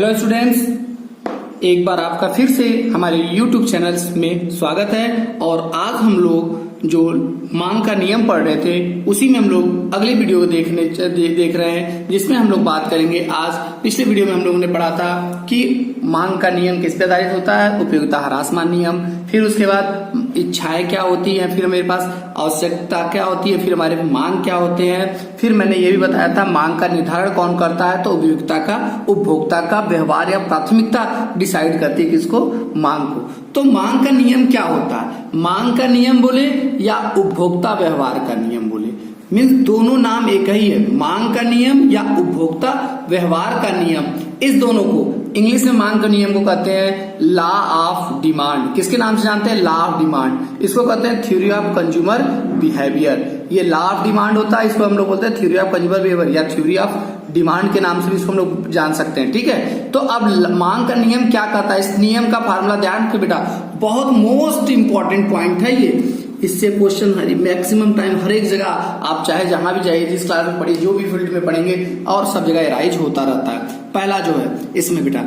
Hello students, एक बार आपका फिर से हमारे YouTube चैनल्स में स्वागत है। और आज हम लोग जो मांग का नियम पढ़ रहे थे उसी में हम लोग अगले वीडियो को देख रहे हैं, जिसमें हम लोग बात करेंगे। आज पिछले वीडियो में हम लोगों ने पढ़ा था कि मांग का नियम किस पे आधारित होता है, उपयोगिता ह्रासमान नियम। फिर उसके बाद इच्छाएं क्या होती हैं, फिर मेरे पास आवश्यकता क्या होती है, फिर हमारे मांग क्या होते हैं। फिर मैंने ये भी बताया था मांग का निर्धारण कौन करता है, तो उपयोगिता का उपभोक्ता का व्यवहार या प्राथमिकता डिसाइड करती है किसको, मांग को। तो मांग का नियम क्या होता है, मांग का नियम बोले या उपभोक्ता व्यवहार का नियम बोले, मीन्स दोनों नाम एक ही है, मांग का नियम या उपभोक्ता व्यवहार का नियम। इस दोनों को इंग्लिश में मांग का नियम को कहते हैं लॉ ऑफ डिमांड। किसके नाम से जानते हैं, लॉ ऑफ डिमांड। इसको कहते हैं थ्योरी ऑफ कंज्यूमर बिहेवियर। ये लॉ ऑफ डिमांड होता है, इसको हम लोग बोलते हैं थ्योरी ऑफ कंज्यूमर बिहेवियर या थ्योरी ऑफ डिमांड के नाम से भी इसको हम लोग जान सकते हैं। ठीक है, तो अब मांग का नियम क्या कहता है, इस नियम का फार्मूला ध्यान रखिए बेटा, बहुत मोस्ट इंपॉर्टेंट पॉइंट है ये। इससे क्वेश्चन मैक्सिमम टाइम हर एक जगह आप चाहे जहां भी जाइए, जिस क्लास में पढ़िए, जो भी फील्ड में पढ़ेंगे, और सब जगह राइज होता रहता है। पहला जो है इसमें बेटा,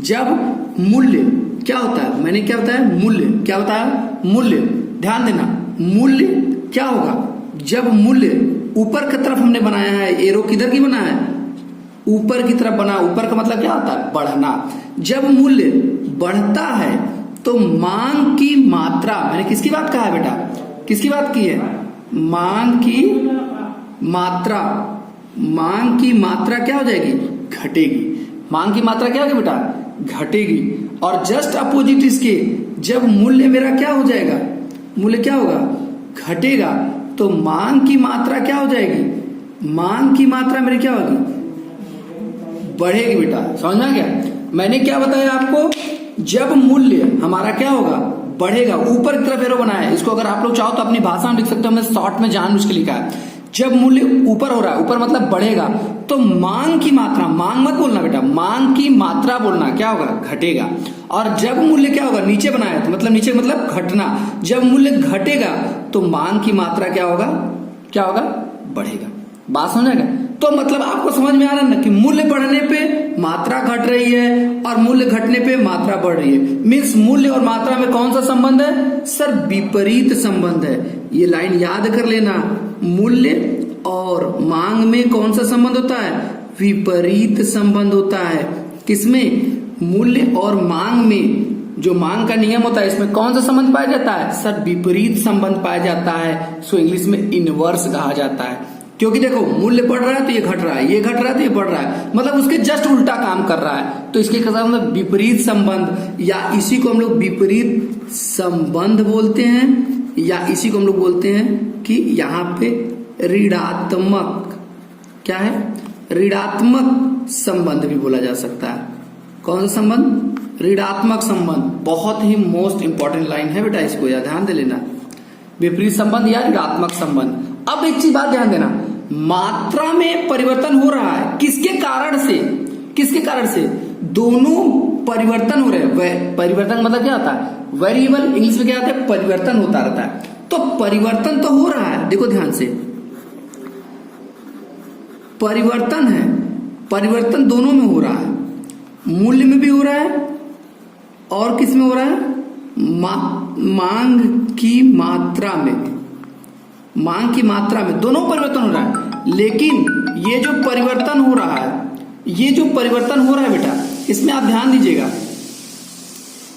जब मूल्य क्या होता है, मैंने क्या बताया, मूल्य क्या बताया, मूल्य ध्यान देना, मूल्य क्या होगा, जब मूल्य ऊपर की तरफ हमने बनाया है, एरो किधर की बनाया है, ऊपर की तरफ बना। ऊपर का मतलब क्या होता है, बढ़ना। जब मूल्य बढ़ता है तो मांग की मात्रा, मैंने किसकी बात कहा है बेटा, किसकी बात की है, मांग की मात्रा, मांग की मात्रा क्या हो जाएगी, घटेगी। मांग की मात्रा क्या होगी बेटा, घटेगी। और जस्ट अपोजिट इसके, जब मूल्य मेरा क्या हो जाएगा, मूल्य क्या होगा, घटेगा, तो मांग की मात्रा क्या हो जाएगी, मांग की मात्रा मेरी क्या होगी, बढ़ेगी बेटा। समझ में आ गया, मैंने क्या बताया आपको, जब मूल्य हमारा क्या होगा, बढ़ेगा, ऊपर की तरफ एरो बनाया है। इसको अगर आप लोग चाहो तो अपनी भाषा में लिख सकते हो, मैं शॉर्ट में जानबूझ के लिखा है। जब मूल्य ऊपर हो रहा है, ऊपर मतलब बढ़ेगा, तो मांग की मात्रा, मांग मत बोलना बेटा, मांग की मात्रा बोलना, क्या होगा, घटेगा। और जब मूल्य क्या होगा, नीचे बनाया तो मतलब नीचे मतलब घटना, जब मूल्य घटेगा तो मांग की मात्रा क्या होगा, क्या होगा, बढ़ेगा। बात समझेगा, तो मतलब आपको समझ में आ रहा है ना कि मूल्य बढ़ने पे मात्रा घट रही है और मूल्य घटने पे मात्रा बढ़ रही है। मीन्स मूल्य और मात्रा में कौन सा संबंध है, सर विपरीत संबंध है। ये लाइन याद कर लेना, मूल्य और मांग में कौन सा संबंध होता है, विपरीत संबंध होता है। किसमें, मूल्य और मांग में, जो मांग का नियम होता है इसमें कौन सा संबंध पाया जाता है, सर विपरीत संबंध पाया जाता है। सो इंग्लिश में इनवर्स कहा जाता है। क्योंकि देखो मूल्य बढ़ रहा है तो ये घट रहा है, ये घट रहा है तो ये बढ़ रहा है, मतलब उसके जस्ट उल्टा काम कर रहा है। तो इसके मतलब विपरीत संबंध, या इसी को हम लोग विपरीत संबंध बोलते हैं, या इसी को हम लोग बोलते हैं कि यहाँ पे ऋणात्मक, क्या है, ऋणात्मक संबंध भी बोला जा सकता है। कौन सा संबंध, ऋणात्मक संबंध। बहुत ही मोस्ट इंपॉर्टेंट लाइन है बेटा, इसको याद ध्यान दे लेना, विपरीत संबंध या ऋणात्मक संबंध। अब एक चीज बात ध्यान देना, मात्रा में परिवर्तन हो रहा है, किसके कारण से, किसके कारण से, दोनों परिवर्तन हो रहे हैं। परिवर्तन मतलब क्या होता है, वेरिएबल, इंग्लिश में क्या होता है, परिवर्तन होता रहता है। तो परिवर्तन तो हो रहा है, देखो ध्यान से, परिवर्तन है, परिवर्तन दोनों में हो रहा है, मूल्य में भी हो रहा है और किस में हो रहा है, मांग की मात्रा में, मांग की मात्रा में दोनों परिवर्तन हो रहा है। लेकिन ये जो परिवर्तन हो रहा है, ये जो परिवर्तन हो रहा है बेटा, इसमें आप ध्यान दीजिएगा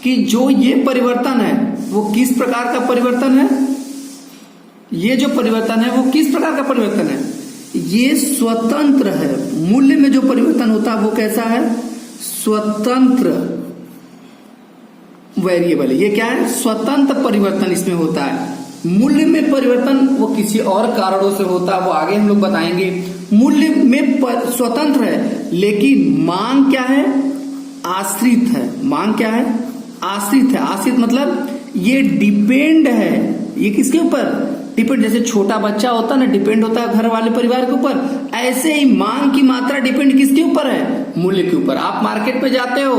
कि जो ये परिवर्तन है वो किस प्रकार का परिवर्तन है, ये जो परिवर्तन है वो किस प्रकार का परिवर्तन है, ये स्वतंत्र है। मूल्य में जो परिवर्तन होता है वो कैसा है, स्वतंत्र वेरिएबल है। ये क्या है, स्वतंत्र परिवर्तन इसमें होता है। मूल्य में परिवर्तन वो किसी और कारणों से होता है, वो आगे हम लोग बताएंगे। मूल्य में स्वतंत्र है, लेकिन मांग क्या है, आश्रित है। मांग क्या है, आश्रित है। आश्रित मतलब ये डिपेंड है, ये किसके ऊपर, डिपेंड। जैसे छोटा बच्चा होता है ना, डिपेंड होता है घर वाले परिवार के ऊपर, ऐसे ही मांग की मात्रा डिपेंड किसके ऊपर है, मूल्य के ऊपर। आप मार्केट पे जाते हो,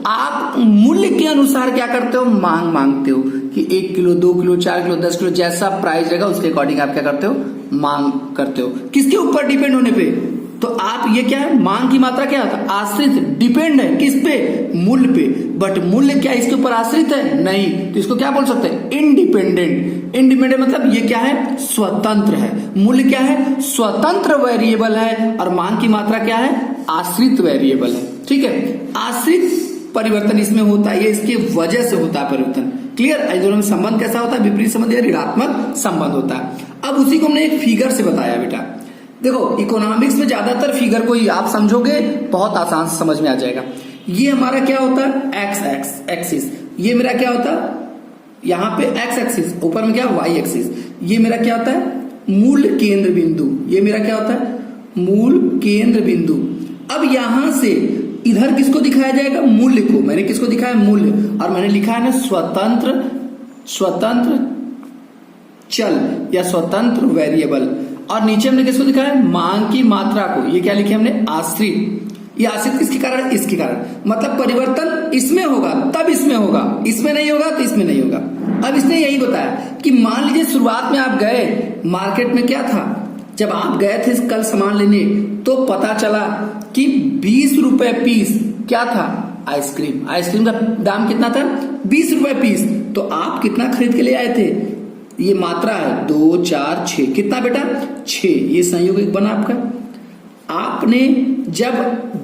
आप मूल्य के अनुसार क्या करते हो, मांग मांगते हो कि 1 किलो 2 किलो 4 किलो 10 किलो, जैसा प्राइस रहेगा उसके अकॉर्डिंग आप क्या करते हो, मांग करते हो। किसके ऊपर डिपेंड होने पे, तो आप ये क्या है, मांग की मात्रा क्या है, आश्रित, डिपेंड है किस पे, मूल्य पे। बट मूल्य क्या इसके ऊपर आश्रित है, नहीं, तो इसको क्या बोल सकते हैं, इंडिपेंडेंट। इंडिपेंडेंट मतलब ये क्या है, स्वतंत्र है। मूल्य क्या है, स्वतंत्र वेरिएबल है, और मांग की मात्रा क्या है, आश्रित वेरिएबल है। ठीक है, आश्रित परिवर्तन इसमें होता है, ये इसके वजह से होता है परिवर्तन। क्लियर, दोनों में संबंध कैसा होता है, विपरीत संबंध या ऋणात्मक संबंध होता है। अब उसी को हमने एक फिगर से बताया बेटा। देखो इकोनॉमिक्स में ज्यादातर फिगर को आप समझोगे बहुत आसान से समझ में आ जाएगा। ये हमारा क्या होता है, एक्स एक्सिस, ये मेरा क्या होता है, यहाँ पे एक्स एक्सिस, ऊपर में क्या वाई एक्सिस। ये मेरा क्या होता है, मूल केंद्र बिंदु, ये मेरा क्या होता है, मूल केंद्र बिंदु। अब यहां से इधर किसको दिखाया जाएगा, मूल्य को। मैंने किसको दिखाया, मूल्य, और मैंने लिखा है ना स्वतंत्र चल या स्वतंत्र वेरिएबल। और नीचे हमने किसको दिखाया, मांग की मात्रा को। ये क्या लिखे हमने, आश्रित। ये आश्रित किसके कारण, इसके कारण, मतलब परिवर्तन इसमें होगा तब इसमें होगा, इसमें नहीं होगा तो इसमें नहीं होगा। अब इसने यही बताया कि मान लीजिए शुरुआत में आप गए मार्केट में, क्या था, जब आप गए थे कल सामान लेने तो पता चला कि 20 रुपए पीस क्या था, आइसक्रीम। आइसक्रीम का दाम कितना था, 20 रुपए पीस। तो आप कितना खरीद के ले आए थे, ये मात्रा है 2 4 6, कितना बेटा, 6। ये संयोग एक बना आपका। आपने जब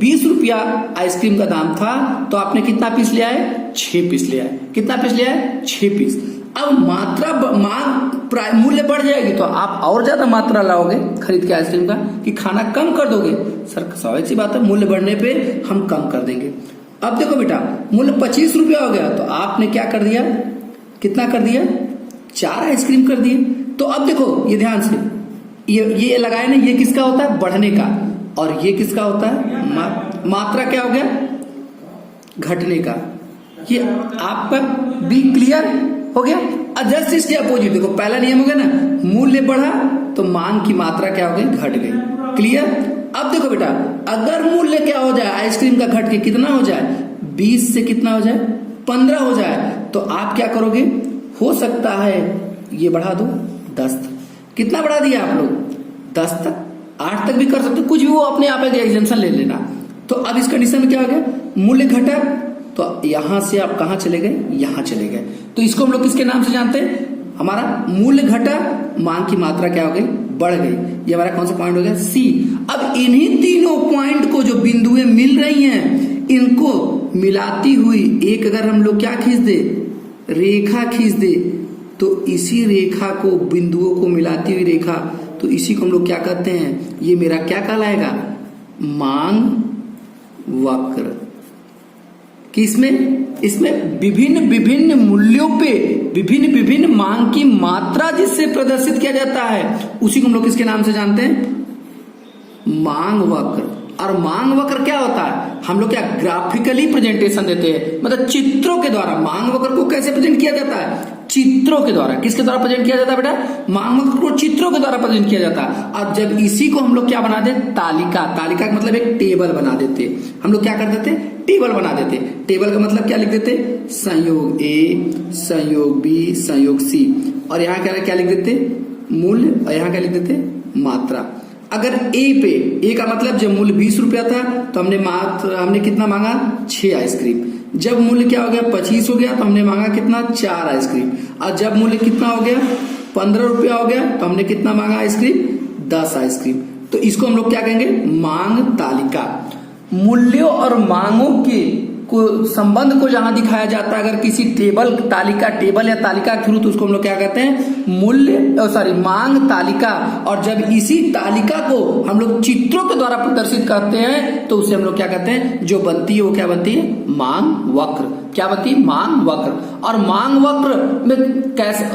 20 रुपया आइसक्रीम का दाम था तो आपने कितना पीस ले आए, 6 पीस ले आए। कितना पीस ले आए, 6 पीस। अब मात्रा मांग मूल्य बढ़ जाएगी तो आप और ज्यादा मात्रा लाओगे खरीद के आइसक्रीम का, कि खाना कम कर दोगे। सर स्वाभाविक सी बात है, मूल्य बढ़ने पे हम कम कर देंगे। अब देखो बेटा, मूल्य 25 रुपया हो गया तो आपने क्या कर दिया, कितना कर दिया, 4 आइसक्रीम कर दिए। तो अब देखो ये ध्यान से, ये लगाए ना, ये किसका होता है, बढ़ने का, और ये किसका होता है, मात्रा क्या हो गया, घटने का। ये आपका बी क्लियर हो गया। जस्ट इसके अपोजिट देखो, पहला नियम हो गया ना, मूल्य बढ़ा तो मांग की मात्रा क्या हो गई, घट गई। क्लियर। अब देखो बेटा, अगर मूल्य क्या हो जाए आइसक्रीम का घट के कितना हो जाए, 20 से कितना हो जाए, 15 हो जाए, तो आप क्या करोगे, हो सकता है ये बढ़ा दो 10 तक। कितना बढ़ा दिया आप लोग, 10 तक, 8 तक भी कर सकते, कुछ भी वो अपने आप एग्जाम्पशन ले लेना। तो अब इस कंडीशन में क्या हो गया, मूल्य घटा तो यहां से आप कहां चले गए, यहां चले गए। तो इसको हम लोग किसके नाम से जानते हैं, हमारा मूल्य घटा, मांग की मात्रा क्या हो गई, बढ़ गई। ये हमारा कौन सा पॉइंट हो गया, सी। अब इन्हीं तीनों पॉइंट को जो बिंदुएं मिल रही हैं, इनको मिलाती हुई एक अगर हम लोग क्या खींच दे, रेखा खींच दे, तो इसी रेखा को, बिंदुओं को मिलाती हुई रेखा, तो इसी को हम लोग क्या कहते हैं, ये मेरा क्या कहलाएगा, मांग वक्र। कि इसमें विभिन्न मूल्यों पे विभिन्न मांग की मात्रा जिससे प्रदर्शित किया जाता है, उसी को हम लोग किसके नाम से जानते हैं, मांग वक्र। और मांग वक्र क्या होता है, हम लोग क्या ग्राफिकली प्रेजेंटेशन देते हैं, मतलब चित्रों के द्वारा। मांग वक्र को कैसे प्रेजेंट किया जाता है, चित्रों के द्वारा। किसके द्वारा प्रेजेंट किया जाता है बेटा, मांग वक्र को चित्रों के द्वारा प्रेजेंट किया जाता है। अब जब इसी को हम लोग क्या बना देते, तालिका का मतलब एक टेबल बना देते। हम लोग क्या कर देते, टेबल बना देते। टेबल का मतलब क्या लिख देते, संयोग ए, संयोग बी, संयोग सी, और यहाँ क्या लिख देते, मूल्य, और यहाँ क्या लिख देते, मात्रा। अगर ए पे, ए का मतलब जब मूल्य 20 रुपया था तो हमने कितना मांगा, 6 आइसक्रीम। जब मूल्य क्या हो गया, 25 हो गया तो हमने मांगा कितना, 4 आइसक्रीम। और जब मूल्य कितना हो गया, 15 रुपया हो गया तो हमने कितना मांगा आइसक्रीम, 10 आइसक्रीम। तो इसको हम लोग क्या कहेंगे, मांग तालिका। मूल्यों और मांगों के संबंध को जहां दिखाया जाता है, अगर किसी टेबल या तालिका के थ्रू, तो उसको हम लोग क्या कहते हैं, मांग तालिका। और जब इसी तालिका को हम लोग चित्रों के द्वारा प्रदर्शित करते हैं तो उसे हम लोग क्या कहते हैं, जो बनती है वो क्या बनती है, मांग वक्र। क्या बनती है, मांग वक्र। और मांग वक्र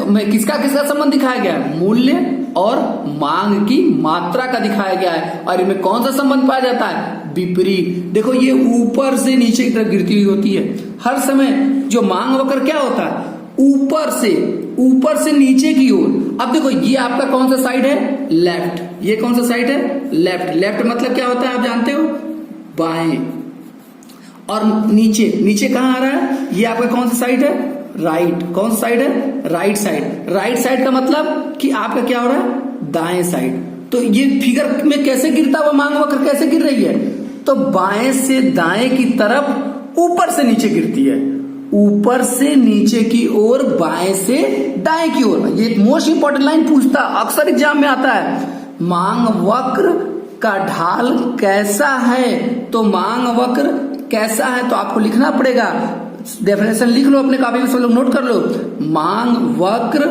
में किसका संबंध दिखाया गया है, मूल्य और मांग की मात्रा का दिखाया गया है। और इनमें कौन सा संबंध पाया जाता है, विपरीत। देखो ये ऊपर से नीचे की तरफ गिरती हुई होती है हर समय। जो मांग वक्र क्या होता है, ऊपर से नीचे की ओर। अब देखो ये आपका कौन सा साइड है, लेफ्ट। ये कौन सा साइड है, लेफ्ट मतलब क्या होता है आप जानते हो, बाएं। और नीचे कहां आ रहा है, ये आपका कौन सा साइड है, राइट। कौन सा साइड है, राइट साइड। राइट साइड का मतलब कि आपका क्या हो रहा है, दाएं साइड। तो ये फिगर में कैसे गिरता हुआ मांग वक्र कैसे गिर रही है? तो बाएं से दाएं की तरफ ऊपर से नीचे गिरती है, ऊपर से नीचे की ओर, बाएं से दाएं की ओर। ये मोस्ट इंपॉर्टेंट लाइन पूछता, अक्सर एग्जाम में आता है, मांग वक्र का ढाल कैसा है? तो मांग वक्र कैसा है तो आपको लिखना पड़ेगा, डेफिनेशन लिख लो अपने कॉपी में, सब लोग नोट कर लो। मांग वक्र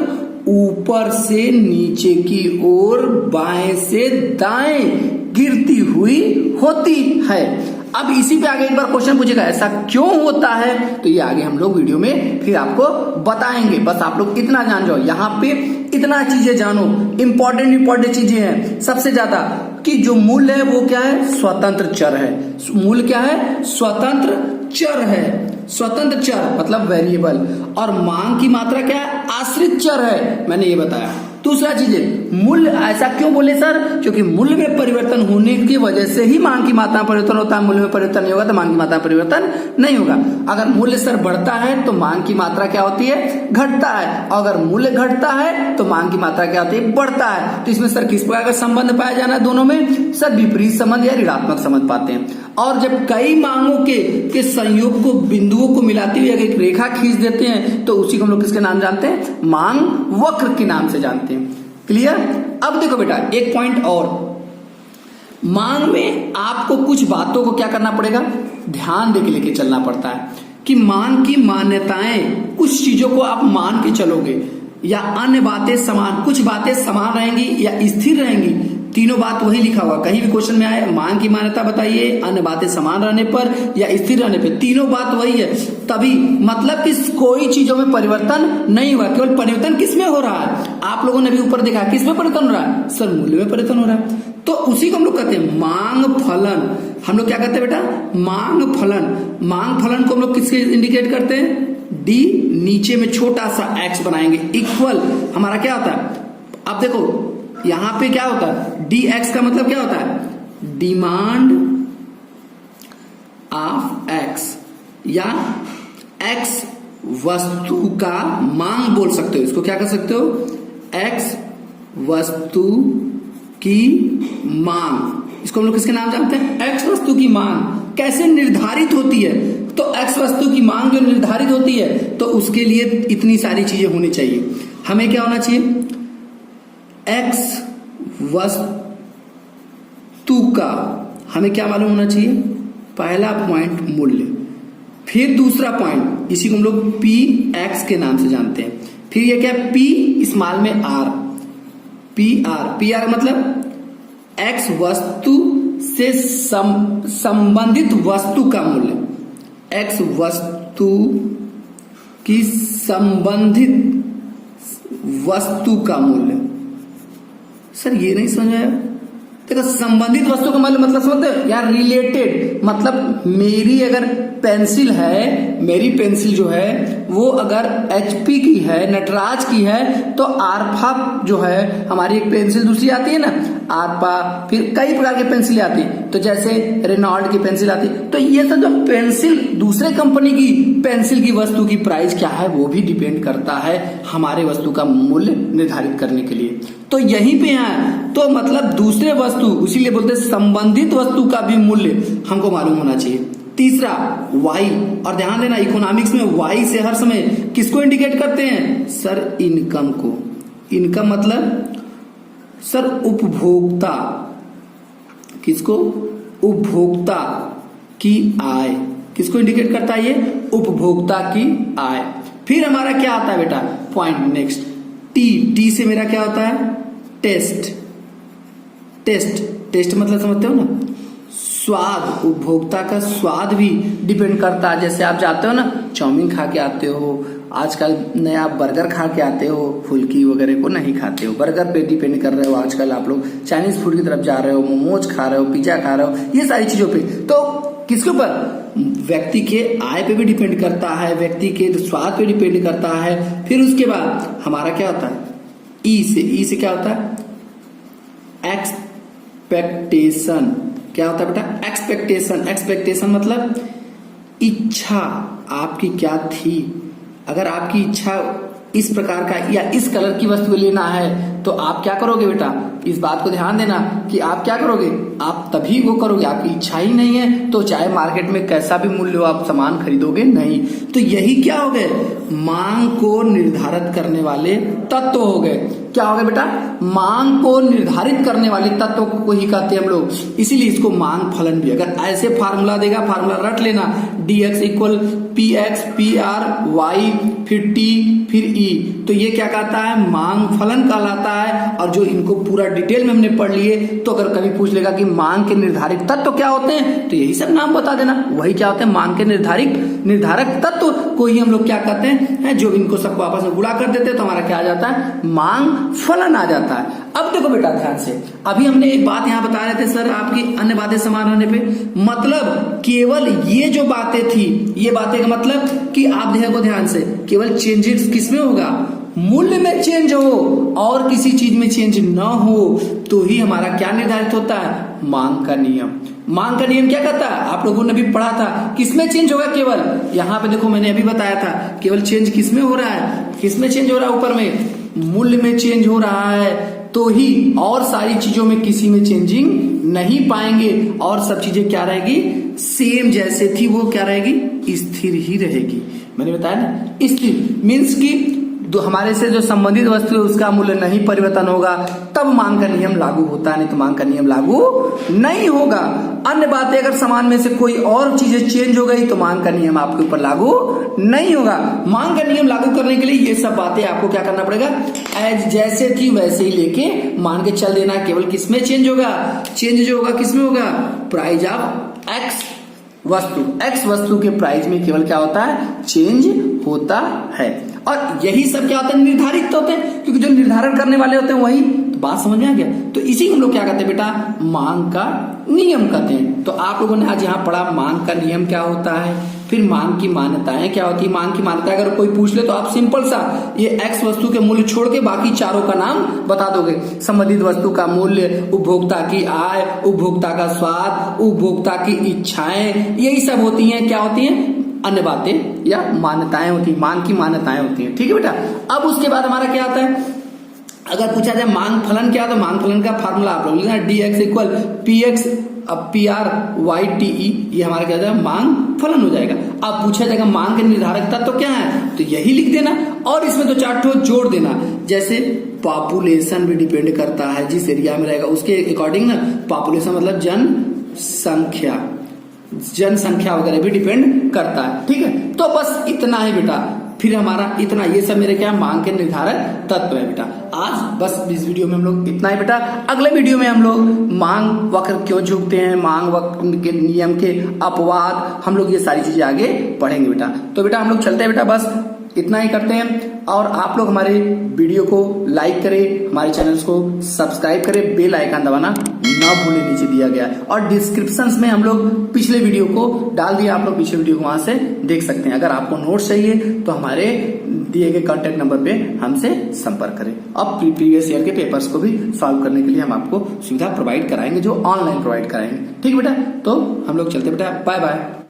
ऊपर से नीचे की ओर, बाएं से दाएं गिरती हुई होती है। अब इसी पे आगे एक बार क्वेश्चन पूछेगा ऐसा क्यों होता है, तो ये आगे हम लोग वीडियो में फिर आपको बताएंगे। बस आप लोग इतना जान जाओ, यहाँ पे इतना चीजें जानो, इंपॉर्टेंट चीजें हैं। सबसे ज्यादा कि जो मूल है वो क्या है? स्वतंत्र चर है। मूल क्या है? स्वतंत्र चर है। स्वतंत्र चर मतलब वेरिएबल। और मांग की मात्रा क्या है? आश्रित चर है, मैंने ये बताया। दूसरा चीज है मूल्य। ऐसा क्यों बोले सर? क्योंकि मूल्य में परिवर्तन होने की वजह से ही मांग की मात्रा में परिवर्तन होता है। मूल्य में परिवर्तन नहीं होगा तो मांग की मात्रा में परिवर्तन नहीं होगा। अगर मूल्य सर बढ़ता है तो मांग की मात्रा क्या होती है? घटता है। अगर मूल्य घटता है तो मांग की मात्रा क्या होती है? बढ़ता है। तो इसमें सर किस प्रकार का संबंध पाया जाना है दोनों में? सर विपरीत संबंध या ऋणात्मक संबंध पाते हैं। और जब कई मांगों के संयोग को, बिंदुओं को मिलाती हुई एक रेखा खींच देते हैं तो उसी को हम लोग किसके नाम जानते हैं? मांग वक्र के नाम से जानते हैं। क्लियर? अब देखो बेटा एक पॉइंट और, मांग में आपको कुछ बातों को क्या करना पड़ेगा? ध्यान देके लेके चलना पड़ता है कि मांग की मान्यताएं, कुछ चीजों को आप मान के चलोगे या अन्य बातें समान, कुछ बातें समान रहेंगी या स्थिर रहेंगी। तीनों बात वही लिखा हुआ, कहीं भी क्वेश्चन में आए मांग की मान्यता बताइए, अन्य बातें समान रहने पर या स्थिर रहने पर, तीनों बात वही है। तभी मतलब कि कोई चीजों में परिवर्तन नहीं हुआ, केवल परिवर्तन किसमें हो रहा है? आप लोगों ने भी ऊपर देखा किसमें परिवर्तन हो रहा है? सर मूल्य में परिवर्तन हो रहा है। तो उसी को हम लोग कहते हैं मांग फलन। हम लोग क्या कहते हैं बेटा? मांग फलन। मांग फलन को हम लोग किसके इंडिकेट करते हैं? डी, नीचे में छोटा सा एक्स बनाएंगे, इक्वल हमारा क्या होता है? अब देखो यहां पे क्या होता है? डी एक्स का मतलब क्या होता है? डिमांड ऑफ एक्स, या एक्स वस्तु का मांग बोल सकते हो। इसको क्या कर सकते हो? एक्स वस्तु की मांग। इसको हम लोग किसके नाम जानते हैं? एक्स वस्तु की मांग कैसे निर्धारित होती है? तो एक्स वस्तु की मांग जो निर्धारित होती है तो उसके लिए इतनी सारी चीजें होनी चाहिए। हमें क्या होना चाहिए? एक्स वस्तु का हमें क्या मालूम होना चाहिए? पहला पॉइंट मूल्य, फिर दूसरा पॉइंट इसी को हम लोग पी एक्स के नाम से जानते हैं। फिर ये क्या? पी स्मॉल में आर, पी आर मतलब एक्स वस्तु से संबंधित वस्तु का मूल्य, एक्स वस्तु की संबंधित वस्तु का मूल्य। सर ये नहीं समझ आया? देखो संबंधित वस्तु का मतलब समझते हो यार? रिलेटेड मतलब मेरी अगर पेंसिल है, मेरी पेंसिल जो है वो अगर एचपी की है, नटराज की है, तो आरफा जो है हमारी एक पेंसिल दूसरी आती है ना, आरफा, फिर कई प्रकार की पेंसिलें आती है, तो जैसे रेनॉल्ड की पेंसिल आती है। तो ये सब जो पेंसिल दूसरे कंपनी की पेंसिल की वस्तु की प्राइस क्या है वो भी डिपेंड करता है हमारे वस्तु का मूल्य निर्धारित करने के लिए। तो यहीं पे है, तो मतलब दूसरे वस्तु, इसीलिए बोलते हैं संबंधित वस्तु का भी मूल्य हमको मालूम होना चाहिए। तीसरा वाई, और ध्यान देना इकोनॉमिक्स में वाई से हर समय किसको इंडिकेट करते हैं? सर इनकम को। इनकम मतलब सर उपभोक्ता, किसको? उपभोक्ता की आय। किसको इंडिकेट करता है ये? उपभोक्ता की आय। फिर हमारा क्या आता है बेटा? पॉइंट नेक्स्ट टी से मेरा क्या होता है? टेस्ट। टेस्ट मतलब समझते हो ना? स्वाद, उपभोक्ता का स्वाद भी डिपेंड करता है। जैसे आप जाते हो ना, चाउमीन खा के आते हो, आजकल नया बर्गर खा के आते हो, फुल्की वगैरह को नहीं खाते हो, बर्गर पे डिपेंड कर रहे हो। आजकल आप लोग चाइनीज फूड की तरफ जा रहे हो, मोमोज खा रहे हो, पिज्जा खा रहे हो, ये सारी चीजों पे। तो किसके ऊपर? व्यक्ति के आय पे भी डिपेंड करता है, व्यक्ति के स्वाद पे डिपेंड करता है। फिर उसके बाद हमारा क्या होता है? ई से क्या होता है? एक्सपेक्टेशन। क्या होता है बेटा? एक्सपेक्टेशन मतलब इच्छा आपकी क्या थी। अगर आपकी इच्छा इस प्रकार का या इस कलर की वस्तु लेना है तो आप क्या करोगे बेटा, इस बात को ध्यान देना कि आप क्या करोगे, आप तभी वो करोगे, आपकी इच्छा ही नहीं है तो चाहे मार्केट में कैसा भी मूल्य हो आप सामान खरीदोगे नहीं। तो यही क्या हो गए, मांग को निर्धारित करने वाले तत्व हो गए। क्या हो गए बेटा, मांग को निर्धारित करने वाले तत्व को ही कहते हैं हम लोग, इसीलिए इसको मांग फलन भी। अगर ऐसे फार्मूला देगा, फार्मूला रट लेना, dx equal P X P R Y फिर t फिर e, तो ये क्या कहता है, मांग फलन कहलाता है। और जो इनको पूरा डिटेल में हमने पढ़ लिए, तो अगर कभी पूछ लेगा कि मांग के निर्धारित तत्व क्या होते हैं, तो यही सब नाम बता देना, वही क्या होते हैं, मांग के निर्धारक तत्व को ही हम लोग क्या कहते हैं, जो इनको सबको आपस में गुणा कर देते हैं तो हमारा क्या आ जाता है, मांग फलन आ जाता है। अब देखो बेटा ध्यान से, अभी हमने एक बात यहाँ बता रहे थे सर, आपकी अन्य बातें समान होने पे, मतलब केवल ये जो बातें थी, ये बातें का मतलब कि आप देखो ध्यान से, केवल चेंजेस किसमें होगा, मूल्य में चेंज हो और किसी चीज में चेंज न हो तो ही हमारा क्या निर्धारित होता है, मांग का नियम। मांग का नियम क्या कहता है, आप लोगों ने भी पढ़ा था, किसमें चेंज होगा, केवल यहाँ पे देखो मैंने अभी बताया था, केवल चेंज किसमें हो रहा है, किसमें चेंज हो रहा है, ऊपर में मूल्य में चेंज हो रहा है तो ही, और सारी चीजों में किसी में चेंजिंग नहीं पाएंगे, और सब चीजें क्या रहेगी, सेम जैसे थी वो क्या रहेगी, स्थिर ही रहेगी। मैंने बताया ना, स्थिर मीन्स की हमारे से जो संबंधित वस्तु है उसका मूल्य नहीं परिवर्तन होगा, तब मांग का नियम लागू होता है, नहीं तो मांग का नियम लागू नहीं होगा। अन्य बातें अगर सामान में से कोई और चीजें चेंज हो गई तो मांग का नियम आपके ऊपर लागू नहीं होगा। मांग का नियम लागू करने के लिए ये सब बातें आपको क्या करना पड़ेगा, एज जैसे थी वैसे ही लेके मान के चल देना। केवल किसमें चेंज होगा, चेंज जो होगा किसमें होगा, प्राइस ऑफ एक्स वस्तु, एक्स वस्तु के प्राइस में केवल क्या होता है, चेंज होता है। और यही सब क्या होता है, निर्धारित होते हैं, क्योंकि जो निर्धारण करने वाले होते हैं वही, तो बात समझ में आ गया। तो इसी हम लोग क्या कहते हैं बेटा, मांग का नियम कहते हैं। तो आप लोगों ने आज यहाँ पढ़ा मांग का नियम क्या होता है, फिर मांग की मान्यताएं क्या होती है। मांग की मान्यता अगर कोई पूछ ले तो आप सिंपल सा ये एक्स वस्तु के मूल्य छोड़ के बाकी चारों का नाम बता दोगे। संबंधित वस्तु का मूल्य, उपभोक्ता की आय, उपभोक्ता का स्वाद, उपभोक्ता की इच्छाएं, यही सब होती हैं, क्या होती हैं, अन्य बातें या मान्यताएं होती हैं, मांग की मान्यताएं होती हैं। ठीक है बेटा। अब उसके बाद हमारा क्या आता है, अगर पूछा जाए मांग फलन क्या, तो मांग फलन का फार्मूला आप लोग लिखना, dx equal P X P R Y T E, ये हमारा क्या जाएगा, मांग फलन हो जाएगा। अब पूछा जाएगा मांग के निर्धारक तत्व तो क्या है, तो यही लिख देना, और इसमें तो 4 ठो जोड़ देना। जैसे पॉपुलेशन भी डिपेंड करता है, जिस एरिया में रहेगा उसके अकॉर्डिंग ना, पॉपुलेशन मतलब जनसंख्या वगैरह भी डिपेंड करता है। ठीक है, तो बस इतना ही बेटा, फिर हमारा इतना, ये सब मेरे क्या मांग के निर्धारक तत्व है बेटा। आज बस इस वीडियो में हम लोग इतना ही बेटा। अगले वीडियो में हम लोग मांग वक्र क्यों झुकते हैं, मांग वक्र के नियम के अपवाद, हम लोग ये सारी चीजें आगे पढ़ेंगे बेटा। तो बेटा हम लोग चलते हैं बेटा, बस इतना ही करते हैं। और आप लोग हमारे वीडियो को लाइक करें, हमारे चैनल्स को सब्सक्राइब करें, बेल आइकन दबाना ना भूलें, नीचे दिया गया है। और डिस्क्रिप्शन में हम लोग पिछले वीडियो को डाल दिया, आप लोग पिछले वीडियो को वहां से देख सकते हैं। अगर आपको नोट्स चाहिए तो हमारे दिए गए कॉन्टेक्ट नंबर पे हमसे संपर्क करें। अब प्रीवियस ईयर के पेपर्स को भी सॉल्व करने के लिए हम आपको सुविधा प्रोवाइड कराएंगे, जो ऑनलाइन प्रोवाइड कराएंगे। ठीक है बेटा, तो हम लोग चलते बेटा, बाय बाय।